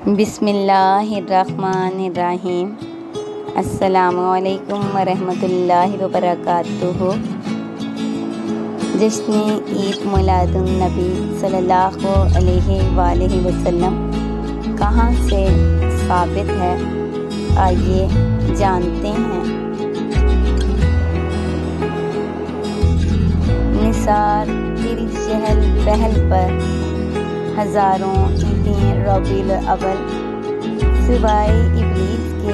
بسم اللہ الرحمن الرحیم۔ السلام علیکم ورحمۃ اللہ وبرکاتہ۔ جشن عید میلاد النبی صلی اللہ علیہ وآلہ وسلم کہاں سے ثابت ہے، آئیے جانتے ہیں۔ نثار تیری چہل پہل پر ہزاروں عیدیں ربیع الاول سوائے ابلیس کے،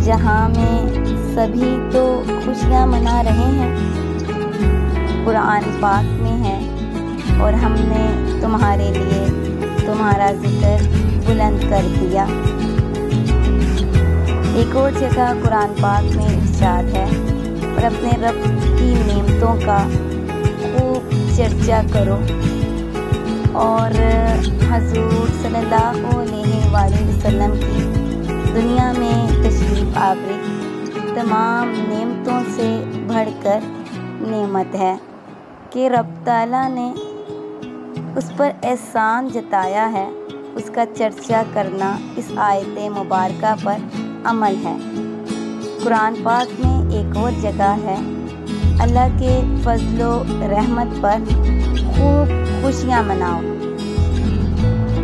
جہاں میں سبھی تو خوشیاں منا رہے ہیں۔ قرآن پاک میں ہے، اور ہم نے تمہارے لیے تمہارا ذکر بلند کر دیا۔ ایک اور جگہ قرآن پاک میں ارشاد ہے، اور اپنے رب کی نعمتوں کا خوب چرچا کرو۔ اور حضور صلی اللہ علیہ وآلہ وسلم کی دنیا میں تشریف آوری تمام نعمتوں سے بڑھ کر نعمت ہے کہ رب تعالیٰ نے اس پر احسان جتایا ہے۔ اس کا چرچا کرنا اس آیت مبارکہ پر عمل ہے۔ قرآن پاک میں ایک اور جگہ ہے، اللہ کے فضل و رحمت پر خوب خوشیاں مناؤ۔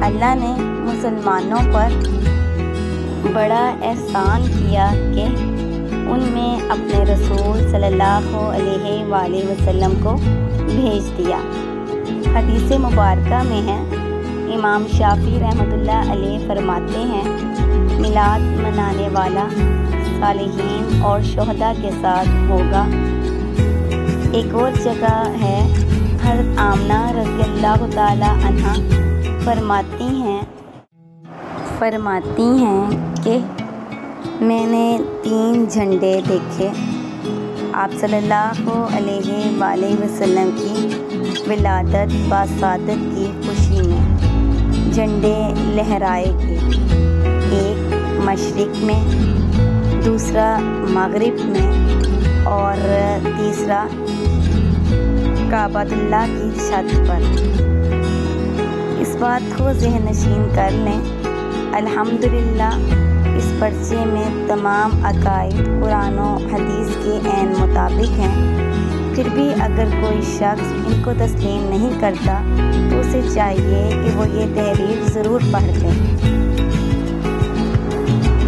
اللہ نے مسلمانوں پر بڑا احسان کیا کہ ان میں اپنے رسول صلی اللہ علیہ وآلہ وسلم کو بھیج دیا۔ حدیث مبارکہ میں ہے، امام شافعی رحمۃ اللہ علیہ فرماتے ہیں، میلاد منانے والا صالحین اور شہداء کے ساتھ ہوگا۔ ایک اور جگہ ہے، حضرت آمنہ رضی اللہ تعالی عنہا فرماتی ہیں کہ میں نے 3 جھنڈے دیکھے۔ آپ صلی اللہ علیہ وآلہ وسلم کی ولادت باسعادت کی خوشی میں جھنڈے لہرائے گے، ایک مشرق میں، دوسرا مغرب میں، اور تیسرا کعبۃ اللہ کی چھت پر۔ اس بات کو ذہن نشین کر لیں، الحمدللہ اس پرچے میں تمام عقائد قرآن و حدیث کے عین مطابق ہیں۔ پھر بھی اگر کوئی شخص ان کو تسلیم نہیں کرتا تو اسے چاہیے کہ وہ یہ تحریر ضرور پڑھ لے۔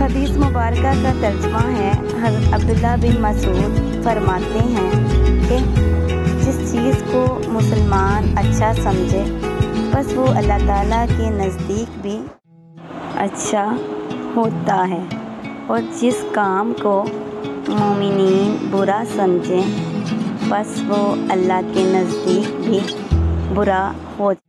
حدیث مبارکہ کا ترجمہ ہے، حضرت عبداللہ بن مسعود فرماتے ہیں کہ جس چیز کو مسلمان اچھا سمجھے بس وہ اللہ تعالیٰ کے نزدیک بھی اچھا ہوتا ہے، اور جس کام کو مومنین برا سمجھیں بس وہ اللہ کے نزدیک بھی برا ہوتا ہے۔